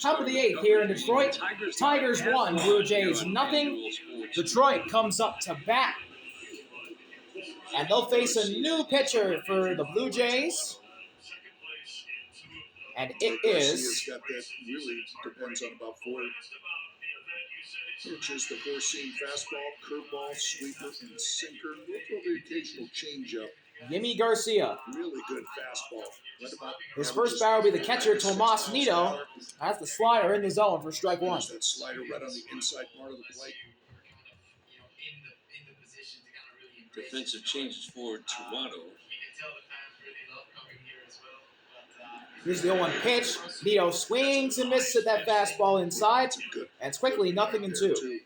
Top of the 8th here in Detroit. Tigers 1, Blue Jays nothing. Detroit comes up to bat. And they'll face a new pitcher for the Blue Jays. And it is... Got that really depends on about 4 pitches. The 4-seam fastball, curveball, sweeper, and sinker. We'll throw the occasional changeup. Yimi Garcia. Really good fastball. His first batter will be the catcher, Tomas Nido. That's the slider in the zone for strike 1. That slider right on the inside part of the plate. Defensive changes for Toronto. Here's the 0-1 pitch. Nido swings and misses at that fastball inside. And it's quickly 0-2.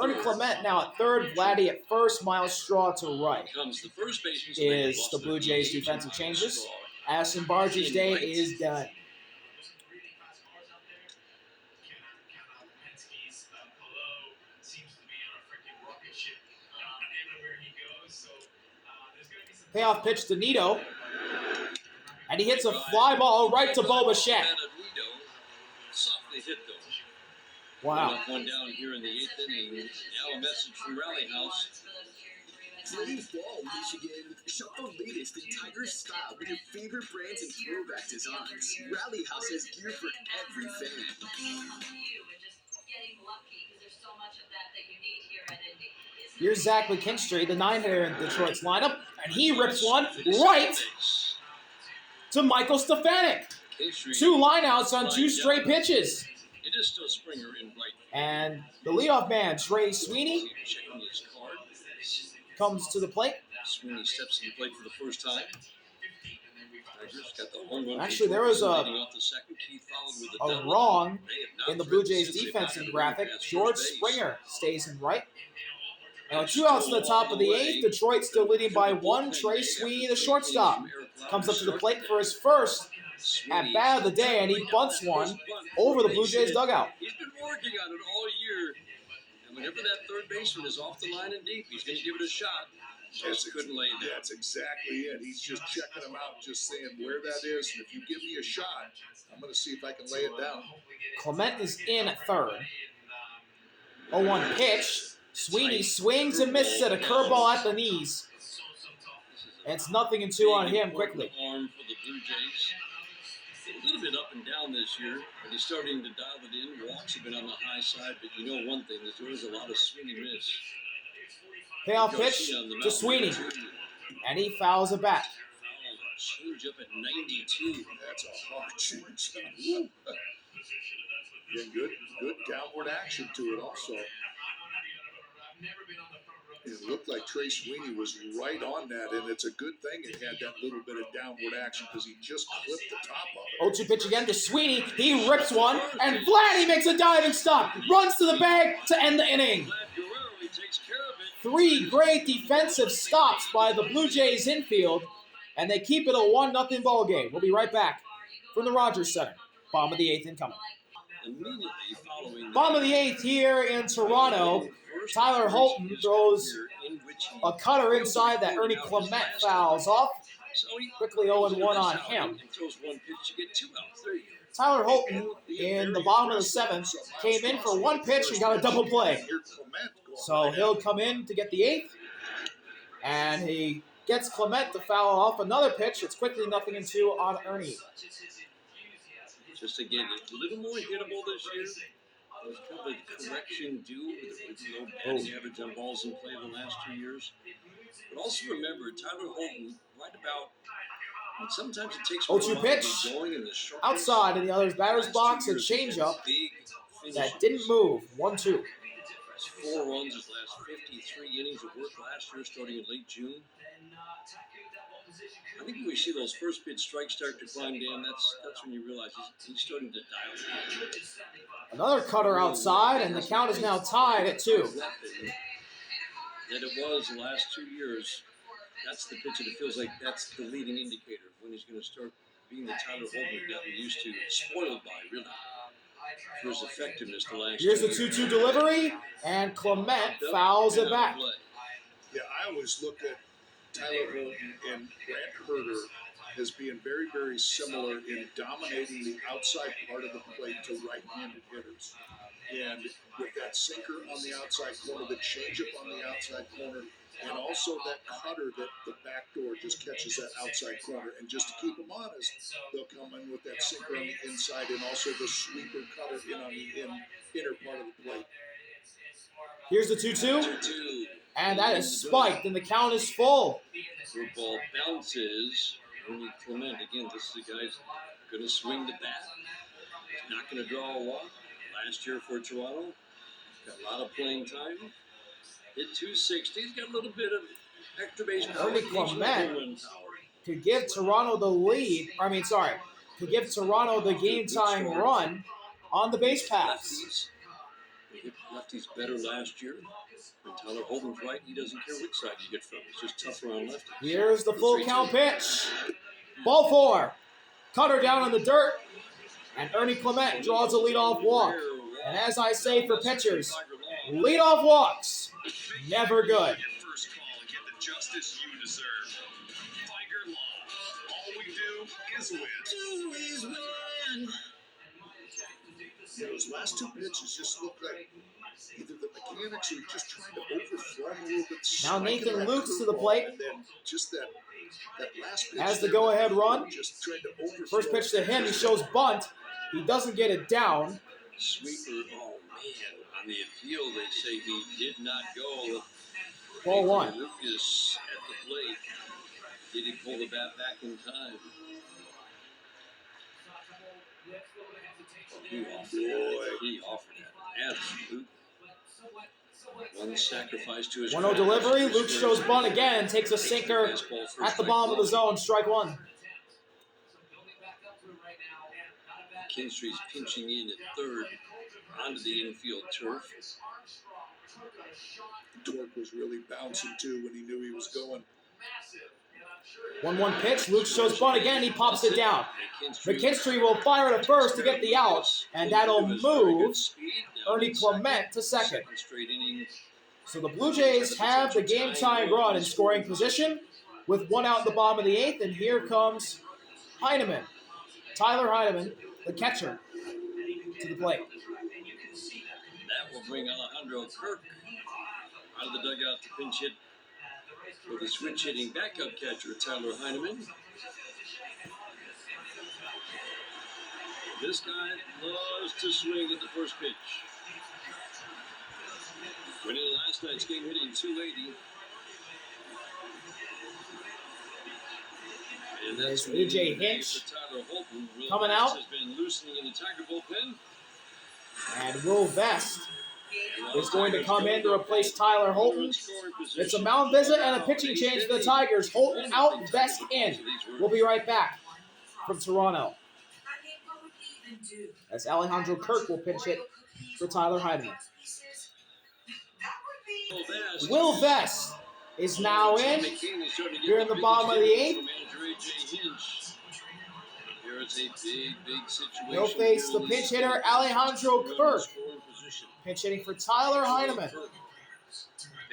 Ernie Clement now at third, Vladdy at first, Miles Straw to right. Is the Blue Jays defensive changes. Aston Barger's day is done. Payoff pitch to Nido. And he hits a fly ball right to Bo Bichette. Wow. One down here in the 8th inning. Now a message from Rally House. Playing ball, Michigan. Shop the latest in Tiger style with your favorite brands and throwback designs. Rally House has gear for every fan. Here's Zach McKinstry, the 9-hitter in Detroit's lineup, and he rips one right to Michael Stefanik. 2 lineouts on 2 straight pitches. It is still Springer in right. And the leadoff man, Trey Sweeney, comes to the plate. Sweeney steps to the plate for the first time. Actually, there was a wrong in the Blue Jays defensive graphic. George Springer stays in right. Now, with 2 outs in the top of the 8th, Detroit still leading by 1. Trey Sweeney, the shortstop, comes up to the plate for his first at bat of the day, and he bunts one over the Blue Jays dugout. He's been working on it all year, and whenever that third baseman is off the line and deep, he's going to give it a shot. Just couldn't lay it down. That's exactly it. He's just checking them out, just saying where that is, and if you give me a shot, I'm going to see if I can lay it down. Clement is in at third. 0-1 pitch. Sweeney swings and misses at a curveball at the knees. And it's 0-2 on him quickly. Arm for the Blue Jays. A little bit up and down this year, but he's starting to dial it in. Walks have been on the high side, but you know one thing, is there is a lot of swing and miss. Payoff pitch to Sweeney, and he fouls it back. Change up at 92. That's a hard change. Yeah, good downward action to it also. It looked like Trey Sweeney was right on that, and it's a good thing it had that little bit of downward action because he just clipped the top of it. 0-2 pitch again to Sweeney. He rips one, and Vladdy makes a diving stop. Runs to the bag to end the inning. 3 great defensive stops by the Blue Jays infield, and they keep it a 1-0 ball game. We'll be right back from the Rogers Center. Bottom of the 8th incoming. Bottom of the 8th here in Toronto. Tyler Holton throws a cutter inside that Ernie Clement fouls off. Quickly 0-1 on him. Tyler Holton in the bottom of the 7th came in for 1 pitch and got a double play. So he'll come in to get the 8th. And he gets Clement to foul off another pitch. It's quickly 0-2 on Ernie. Just again, a little more hittable this year. There's kind of a correction due with the low batting average on balls in play the last 2 years. But also remember, Tyler Holton, right about, and sometimes it takes 0-2 pitch outside in the other's batter's box, a changeup that didn't move. 1-2. 4 runs his last 53 innings of work last year, starting in late June. I think when we see those first pitch strikes start to climb down, that's when you realize he's starting to dial it. Another cutter outside, and the count is now tied at 2. That it was the last 2 years. That's the pitch that it feels like that's the leading indicator of when he's going to start being the Tyler Holton we've gotten used to, spoiled by, really, for his effectiveness the last Here's the 2-2 delivery, and Clement fouls it back. Yeah, I always look at Tyler Holton and Brant Herter as being very, very similar in dominating the outside part of the plate to right-handed hitters. And with that sinker on the outside corner, the changeup on the outside corner, and also that cutter that the back door just catches that outside corner. And just to keep them honest, they'll come in with that sinker on the inside and also the sweeper cutter in on the inner part of the plate. Here's the 2-2. And that is spiked, and the count is full. Ball bounces. Ernie Clement, again, this is the guy who's going to swing the bat. He's not going to draw a walk. Last year for Toronto, got a lot of playing time. Hit 260. He's got a little bit of extra base power. Ernie Clement could give Toronto the lead. Could give Toronto the game-time run on the base paths. They hit lefties better last year. And Tyler Holden's right. He doesn't care which side you get from. It's just tougher on lefties. Here's the full count pitch. Ball 4. Cutter down in the dirt. And Ernie Clement draws a leadoff walk. And as I say for pitchers, leadoff walks, never good. Your first call and get the justice you deserve. Tiger Law. All we do is win. Those last two pitches just look like either the mechanics are just trying to overthrow a little bit. Now Nathan Lukes to the plate. And then just that last pitch as the go-ahead run. Just trying to overthrow. First pitch to him, he shows bunt. He doesn't get it down. Sweeper, oh man. On the appeal, they say he did not go. Ball 1. Lucas at the plate. Did he pull the bat back in time? He offered that. Absolutely. One sacrifice to his 1-0 delivery. Luke shows bunt again. Takes a sinker at the bottom of the zone. Strike 1. Kinstry's pinching in at third onto the infield turf. Torque was really bouncing too when he knew he was going. 1-1 pitch. Luke shows bunt again. He pops it down. McKinstry will fire to first to get the out, and that'll move Ernie Clement to second. So the Blue Jays have the game-time run in scoring position with 1 out in the bottom of the 8th, and here comes Heineman. Tyler Heineman, the catcher, to the plate. That will bring Alejandro Kirk out of the dugout to pinch hit for the switch-hitting backup catcher, Tyler Heineman. This guy loves to swing at the first pitch. Winning last night's game, hitting 280. And that's A.J. Hinch coming out. Has been loosening in the Tiger bullpen. And Will Vest is going to come in to replace Tyler Holton. It's a mound visit and a pitching change for the Tigers. Holton out, Vest in. We'll be right back from Toronto, as Alejandro Kirk will pinch hit for Tyler Heidemann. Will Vest is now in. Here in the bottom of the 8th. He'll face the pinch hitter Alejandro Kirk. Pinch hitting for Tyler Heidemann.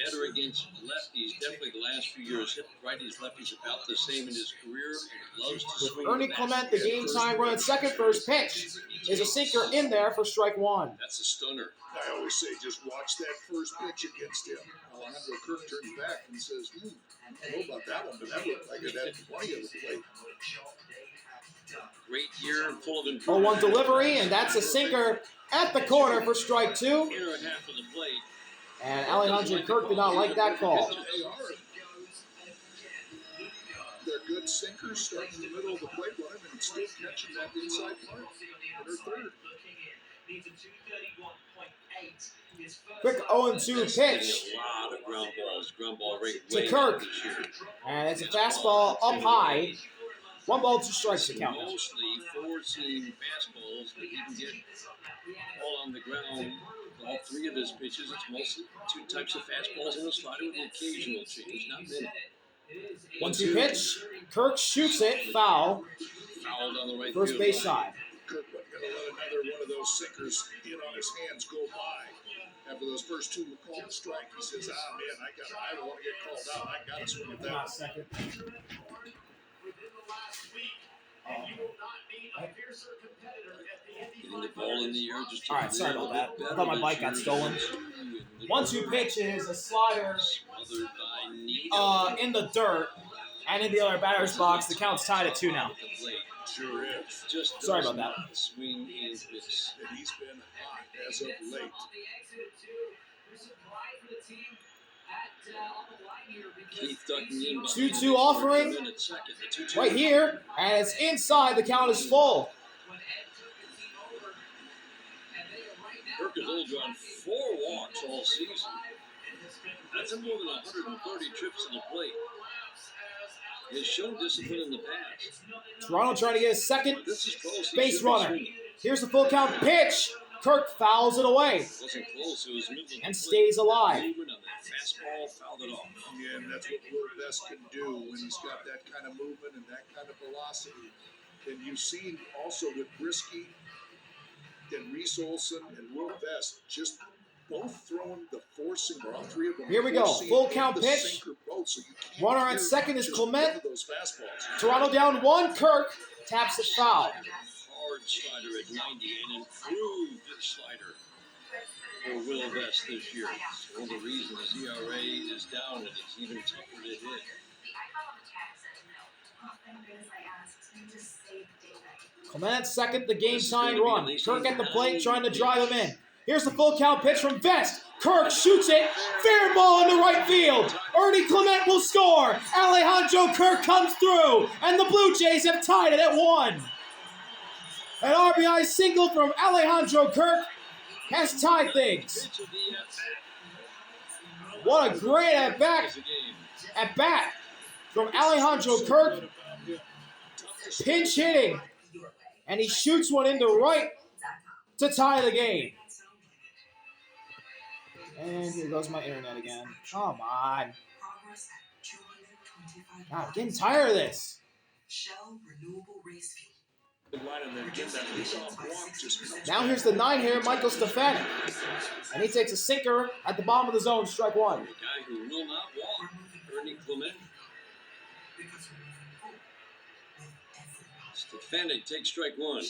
Better against lefties. Definitely the last few years, hit righties, lefties about the same in his career. Loves to With swing Ernie Clement, the game time run at second. First pitch is a sinker in there for strike 1. That's a stunner. I always say just watch that first pitch against him. Alejandro Kirk turns back and says, I don't know about that one, but that looked like it had plenty of the plate. Great year, full of improvement. 0-1 delivery, and that's a sinker at the corner for strike 2. Inner half of the plate. And Alejandro Kirk did not like that call. They're good sinkers starting in the middle of the plate running and still catching that inside part. They're third. Quick 0-2 pitch A lot of ground ball rate to Kirk. And it's a fastball up high. 1 ball, 2 strikes to count. Mostly 4-seam fastballs that he can get all on the ground. All 3 of his pitches, it's mostly 2 types of fastballs and a slider with an occasional change, not many. 1-2 pitch. Kirk shoots it. Foul. Fouled on the right First field base line. side. Kirk wasn't going to let another one of those sinkers in on his hands go by. After those first 2 were called strike, he says, man, I don't want to get called out. I got to swing at that. Second. Getting the ball in the air just All right, sorry about that. I thought my bike got stolen. 1-2 pitch is a slider in the dirt and in the other batter's box. The count's tied at 2 now. Sure is. Just Sorry about that. Swing and miss. And he's been hot as of late. 2-2 offering right here, and it's inside. The count is full. Kirk has only drawn 4 walks all season. That's more than 130 trips to the plate. He has shown discipline in the past. Toronto trying to get a second This is close. base runner. Here's the full count pitch. Kirk fouls it away It wasn't close. It was middle and stays alive. movement on that fastball, fouled it off. Yeah, and that's what Will Best can do when he's got that kind of movement and that kind of velocity. And you've seen also with Brisky and Reese Olson and Will Best just both throwing the forcing, all 3 of them. Here we go. Full count pitch. Both, so Runner at second is Clement. those fastballs. Toronto down 1. Kirk taps it foul. Hard slider at 90, an improved slider for Will Vest this year. One of the reasons his ERA is down and it's even tougher to hit. Clement at second, the game-tying run. Kirk at the plate trying to drive him in. Here's the full count pitch from Vest. Kirk shoots it. Fair ball into right field. Ernie Clement will score. Alejandro Kirk comes through. And the Blue Jays have tied it at 1. An RBI single from Alejandro Kirk has tied things. What a great at-bat from Alejandro Kirk. Pinch hitting. And he shoots one into right to tie the game. And here goes my internet again. Come on. God, I'm getting tired of this. Now here's the 9 here, Michael Stefanik. And he takes a sinker at the bottom of the zone, strike 1. The guy who will not walk, Ernie Clement. Stefanik takes strike 1.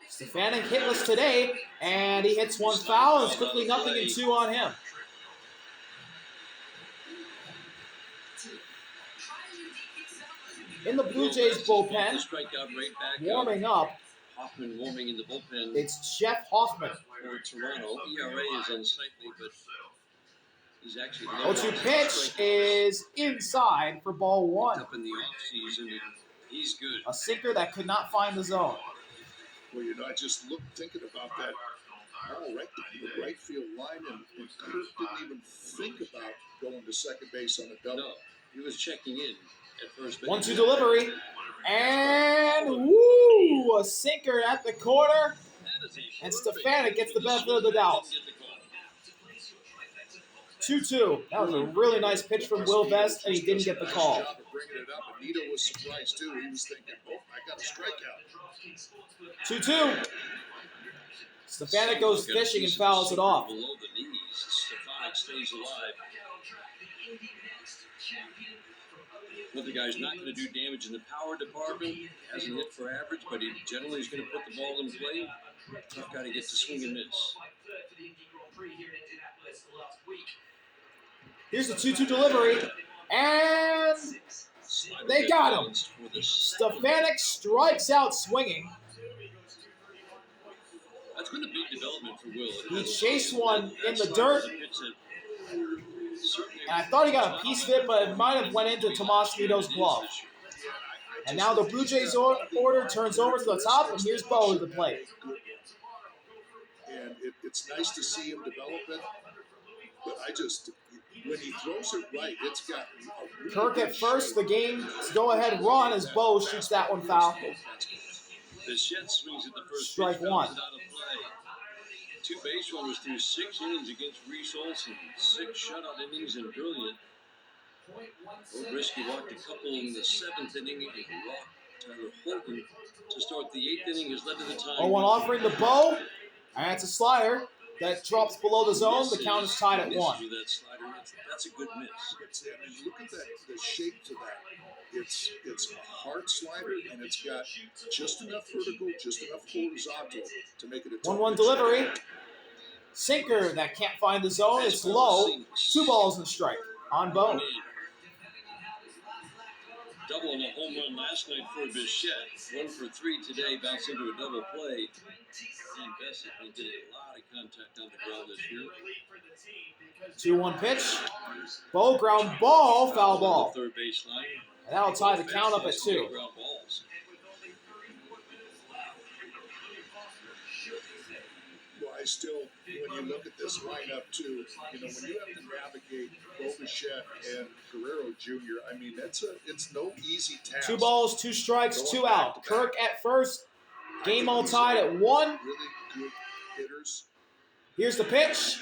Stefanik hitless today, and he hits one foul, and it's quickly 0-2 on him. In the Blue Jays bullpen, warming up, Hoffman warming in the bullpen. it's Jeff Hoffman. For Toronto, ERA is unsightly, but he's actually 0-2 pitch is inside for ball 1. up in the offseason, and he's good. A sinker that could not find the zone. Well, I just thinking about that ball right to the right field line, and Kirk didn't even think about going to second base on a double. No, he was checking in at first base. 1-2 delivery, and woo! A sinker at the corner, and Stefanik gets the benefit of the doubt. 2-2. That was a really nice pitch from Will Vest, and he didn't get the call. Bringing it up, and Nito was surprised too. He was thinking, "Oh, I got a strikeout." 2-2. Stefanik goes fishing and fouls it off. Below the knees, Stefanik stays alive. Another guy's not going to do damage in the power department. He hasn't hit for average, but he generally is going to put the ball in play. Tough guy to get to swing and miss. Here's the 2-2 delivery, and they got him. Stefanik strikes out swinging. That's been a big development for Will. He chased one in the dirt, and I thought he got a piece of it, but it might have went into Tomas Nito's glove. And now the Blue Jays order turns over to the top, and here's Bo to the plate. And it's nice to see him develop it, but when he throws it right, it's got a really Kirk at first, the game's go-ahead run as Bo shoots that one foul. Bichette swings at the first Strike pitch, 1. bounces out of play. 2 base runners through 6 innings against Reese Olson. 6 shutout innings and brilliant. O'Brisky walked a couple in the 7th inning and walked Tyler Holton to start the 8th inning has led to the tie. 0-1 offering to Bo, and it's a slider that drops below the zone. The count is tied at 1. That slider, that's a good miss. Look at that, the shape to that. It's a hard slider, and it's got just enough vertical, just enough horizontal to make it a 1-1 delivery. Sinker that can't find the zone. It's low. 2 balls and a strike on Bone. Double on a home run last night for Bichette. 1 for 3 today. Bounced into a double play. And Bessie been getting a lot of contact on the ground this year. 2-1 pitch. Bow ground ball, foul ball. Third baseline. And that'll tie the count up at 2. Well, I still, when you look at this lineup too, when you have to navigate Bo Bichette and Guerrero Jr., I mean, it's no easy task. 2 balls, 2 strikes, 2 out. Kirk at first. Game all tied at 1. Really good hitters. Here's the pitch.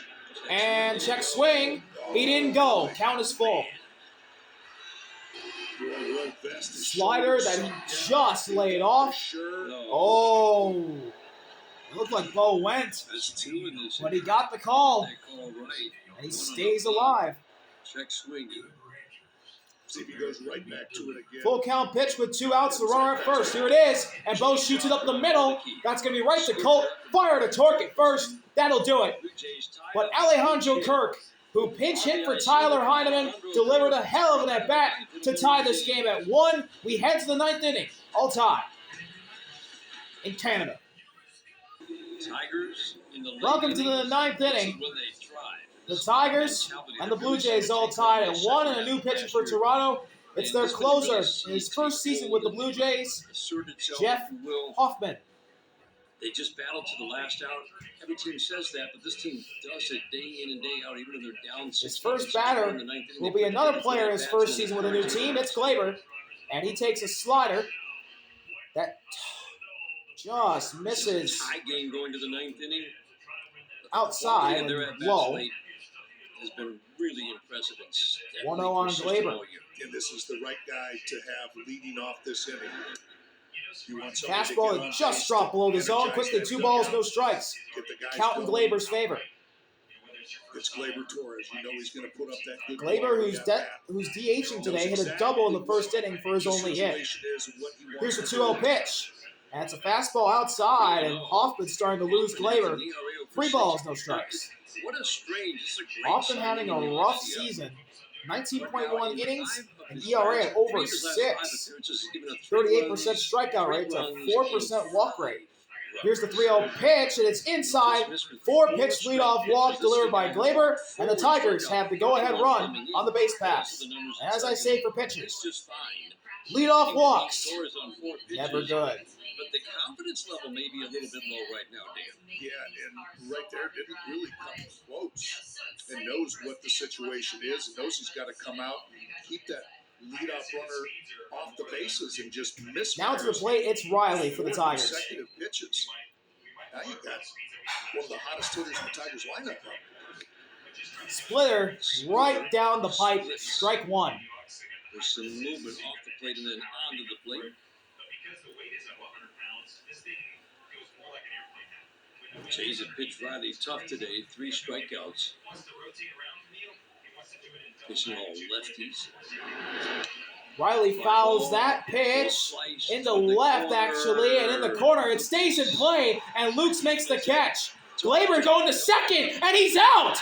And check swing. He didn't go. Count is full. Slider that he just laid off. Oh. It looked like Bo went. But he got the call. And he stays alive. Check swing. See if he goes right back to it again. Full count pitch with 2 outs. The runner at first. Here it is. And Bo shoots it up the middle. That's going to be right to Colt. Fire to Torque at first. That'll do it. But Alejandro Kirk, who pinch hit for Tyler Heineman, delivered a hell of an at-bat to tie this game at 1. We head to the 9th inning. All tied in Canada. Tigers in the Welcome to the 9th inning. The Tigers and the Blue Jays all tied at 1, and a new pitcher for Toronto. It's their closer in his first season with the Blue Jays, Jeff Hoffman. They just battled to the last out. Every team says that, but this team does it day in and day out, even if they're down 6. His first batter will be another player in his first season with a new team. It's Glaber, and he takes a slider that just misses high game going to the 9th inning. Outside and low. Has been really impressive. 1-0 on Glaber. And this is the right guy to have leading off this inning. Fastball just dropped below the zone. Quickly, 2 balls, no strikes. Count in Glaber's favor. It's Glaber Torres. You know he's going to put up that good Glaber, who's DHing today, hit a double in the first inning for his only hit. Here's the 2-0 pitch. And it's a fastball outside, and Hoffman's starting to lose Glaber. 3 balls, no strikes. What a strange, Hoffman having a rough season. 19.1 innings, an ERA at over 6. 38% strikeout rate to 4% walk rate. Here's the 3-0 pitch, and it's inside. 4-pitch leadoff walk delivered by Glaber, and the Tigers have the go-ahead run on the base pass. As I say for pitchers, leadoff walks, never good. But the confidence level may be a little bit low right now, Dan. Yeah, and right there didn't really come close and knows what the situation is and knows he's got to come out and keep that leadoff runner off the bases and just miss. Now to the plate, it's Riley for the Tigers. Consecutive pitches. Now you got one of the hottest hitters in the Tigers lineup. Splitter right down the pipe, strike 1. There's some movement off the plate and then onto the plate. Jays have pitched Riley tough today. 3 strikeouts. Pitching all lefties. Riley fouls that pitch into left, actually, and in the corner. It stays in play, and Lukes makes the catch. Glaber going to second, and he's out!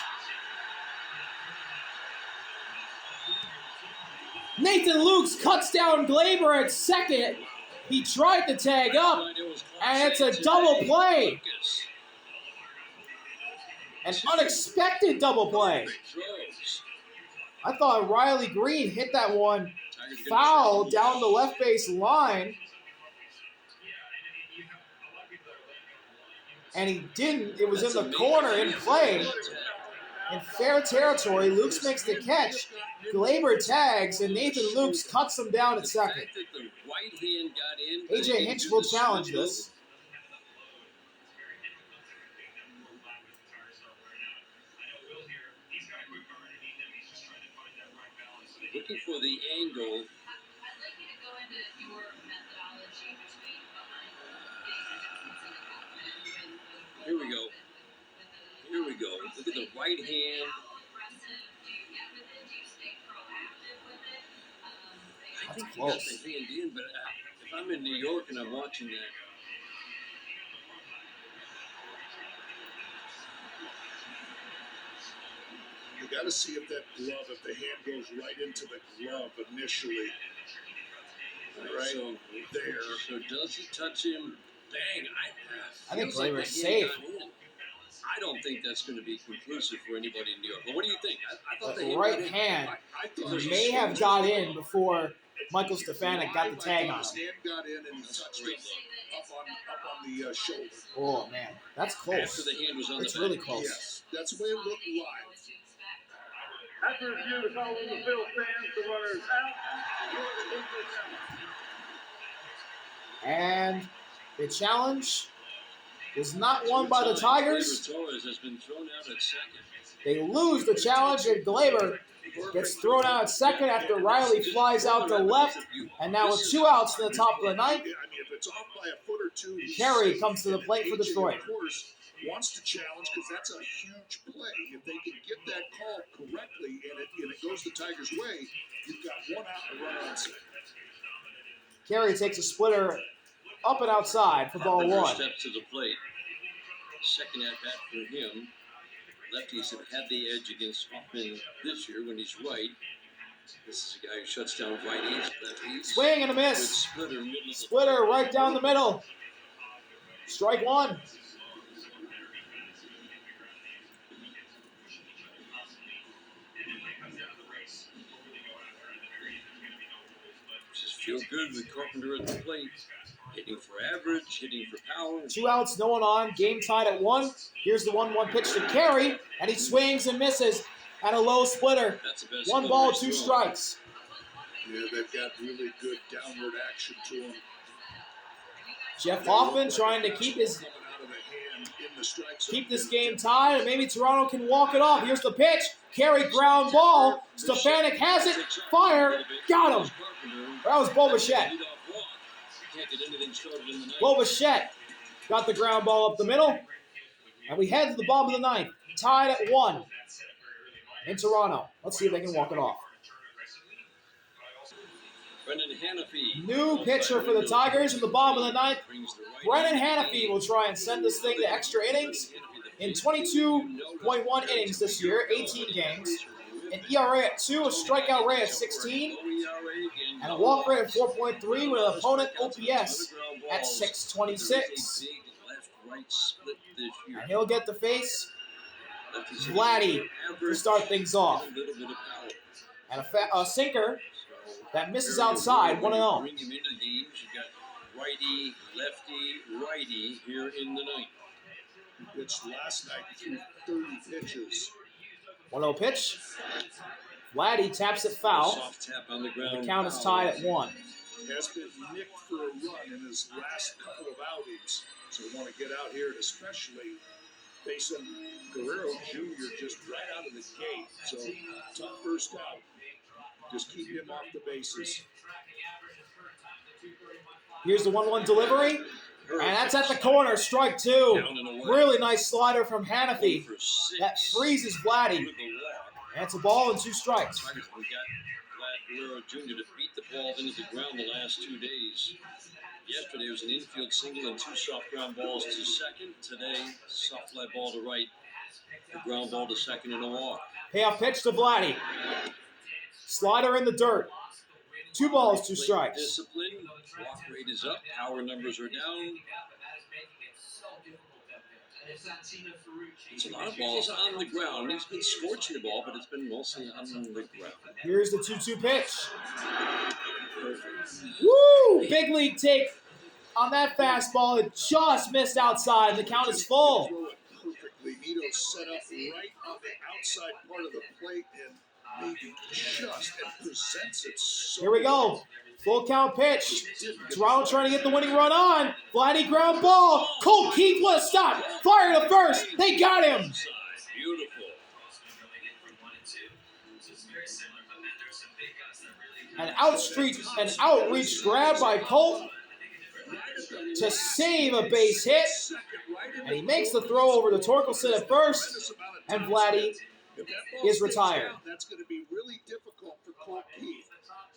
Nathan Lukes cuts down Glaber at second. He tried to tag up, and it's a double play. An unexpected double play. I thought Riley Green hit that one foul down the left base line. And he didn't. It was in the corner in play. In fair territory, Lukes makes the catch. Glaber tags, and Nathan Lukes cuts him down at second. AJ Hinch will challenge this. Looking for the angle. Here we go. Here we go. Look at the right hand. think he close. got the hand in, but if I'm in New York and I'm watching that, You got to see if that glove, if the hand goes right into the glove initially. Right so there. So does it touch him? Dang, I think feels like Glaber's the hand safe. got in. I don't think that's going to be conclusive for anybody in New York. But what do you think? I thought the The hand right got in. hand I thought may have got in before Michael Stefanik got the tag on his him. hand got in and he touched it up on the shoulder. Oh, man. That's After close. the hand was on It's the really back. close. Yes, that's the way it looked live. After review, the call on the field stands, the runners out. And the challenge is not won by the Tigers. Glaber Torres has been thrown out at second. They lose the challenge, and Glaber gets thrown out at second after Riley flies out to left. And now with 2 outs in the top of the ninth, I mean, if it's off by a foot or two, Carey comes to the plate for Detroit. Of course, wants to challenge because that's a huge play. If they can get that call correctly and it goes the Tigers' way, you've got 1 out and a run on second. Carey takes a splitter up and outside for ball 1. Steps to the plate. Second at bat for him. Lefties have had the edge against Hoffman this year when he's right. This is a guy who shuts down righties. Swing and a miss. Splitter right down the middle. Strike 1. Just feel good with Carpenter at the plate. Hitting for average, hitting for power. 2 outs, no one on. Game tied at 1. Here's the 1-1 pitch to Carey, and he swings and misses at a low splitter. 1 ball, 2 strikes. Yeah, they've got really good downward action to them. Jeff Hoffman trying to keep this game tied, and maybe Toronto can walk it off. Here's the pitch. Carey ground ball. Stefanik has it. Fire. Got him. That was Bo Bichette. Bo Bichette got the ground ball up the middle. And we head to the bottom of the ninth. Tied at 1 in Toronto. Let's see if they can walk it off. New pitcher for the Tigers in the bottom of the ninth. Brennan Hanafy will try and send this thing to extra innings. In 22.1 innings this year, 18 games. An ERA at 2, a strikeout rate at 16, and a walk rate at 4.3 with an opponent OPS at 626. And he'll get the face Vladdy to start things off. And a sinker that misses outside, 1-0. Bring him into games. You got righty, lefty, righty here in the ninth. Pitched last night through 30 pitches. 1-0 pitch. Vladdy taps it foul. Soft tap on the ground. The count is tied at 1. Has been nicked for a run in his last couple of outings. So we want to get out here and especially facing Guerrero Jr. just right out of the gate. So tough first out. Just keep him off the bases. Here's the 1-1 delivery. And that's at the corner, strike 2. Really nice slider from Hanafy. That freezes Vladdy. And it's a ball and 2 strikes. We got Vlad Guerrero Jr. to beat the ball into the ground the last 2 days. Yesterday was an infield single and 2 soft ground balls to second. Today, soft fly ball to right. A ground ball to second and a walk. Payoff pitch to Vladdy. Slider in the dirt. 2 balls, 2 strikes. Discipline. Walk rate is up. Power numbers are down. It's a lot of balls on the ground. He's been scorching the ball, but it's been mostly on the ground. Here's the 2-2 pitch. Woo! Big league take on that fastball. It just missed outside. The count is full. Perfectly. Nito set up right on the outside part of the plate and maybe just presents it so here we go. Full count pitch. Toronto trying to get the winning run on. Vladdy ground ball. Cole Keith, what a stop. Fire to first. They got him. Beautiful. An outreach grab by Colt to save a base hit. And he makes the throw over to Torkelson at first. And Vladdy is retired. That's going to be really difficult for Cole Keith.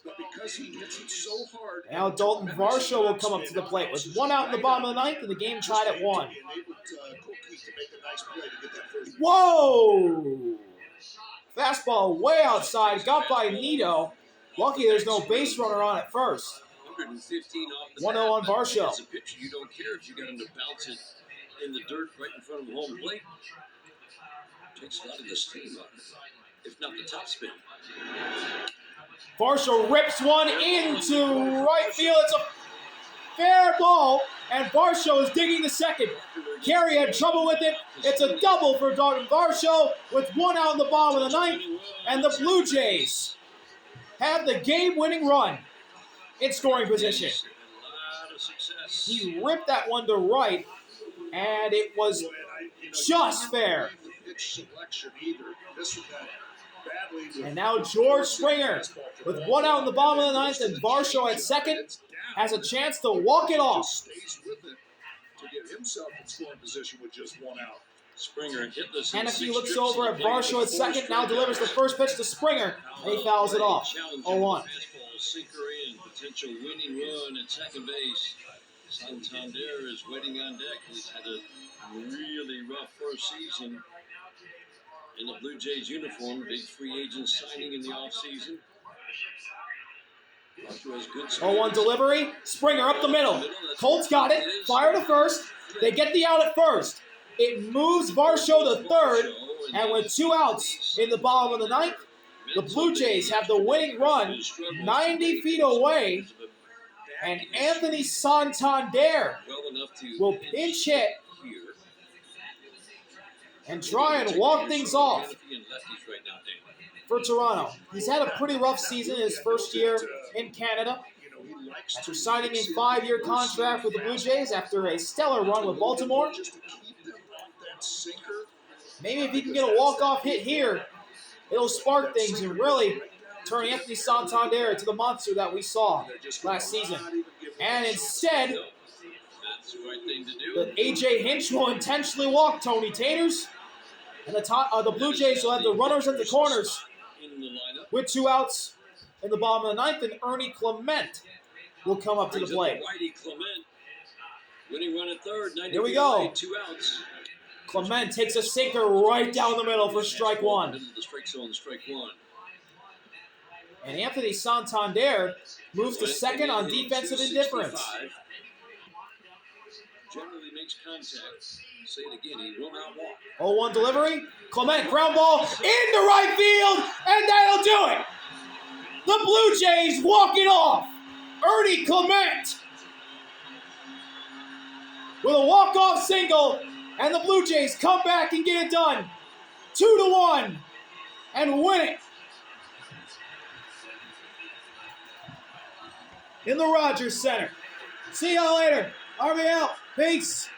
But because he hits it so hard. Now Dalton Varsho will come up to the plate with 1 out in the bottom of the ninth, and the game tied at 1. Whoa! Fastball way outside, got by Nito. Lucky there's no base runner on at first. 115 off the 1-0 on Varsho. As a pitcher, you don't care if you got him to bounce it in the dirt right in front of home plate. Takes a lot of the steam out of it, if not the top spin. Varsho rips one into right field. It's a fair ball, and Varsho is digging the second. Carey had trouble with it. It's a double for Dalton Varsho with 1 out in the bottom of the ninth, and the Blue Jays have the game-winning run in scoring position. He ripped that one to right, and it was just fair. And now George Springer with 1 out in the bottom of the ninth, and Varsho at second has a chance to walk it off. Stays with it to get himself in scoring position with just 1 out. Springer hitless. Hennessy looks over at Varsho at second, now delivers the first pitch to Springer, and he fouls it off. 0-1. Sinker in, potential winning run at second base. Santander is waiting on deck. He's had a really rough first season in the Blue Jays uniform. Big free agent signing in the offseason. 0-1 delivery. Springer up the middle. Colts got it. Fire to first. They get the out at first. It moves Varsho to third. And with 2 outs in the bottom of the ninth, the Blue Jays have the winning run 90 feet away. And Anthony Santander will pinch hit and try and walk things off for Toronto. He's had a pretty rough season in his first year in Canada. After signing a 5-year contract with the Blue Jays after a stellar run with Baltimore. Maybe if he can get a walk-off hit here, it'll spark things and really turn Anthony Santander into the monster that we saw last season. And instead, the A.J. Hinch will intentionally walk Tony Taters. And the Blue Jays will have the runners at the corners with 2 outs in the bottom of the ninth, and Ernie Clement will come up to the plate. Winning run at third, Here we go. 2 outs. Clement takes a sinker right down the middle for strike 1. The strike zone, strike 1. And Anthony Santander moves to second on defensive indifference. Generally makes contact. Say it again, he will not walk. 0-1 delivery. Clement ground ball into right field, and that'll do it. The Blue Jays walk it off. Ernie Clement with a walk-off single, and the Blue Jays come back and get it done. 2-1 and win it in the Rogers Center. See y'all later. RB out. Peace.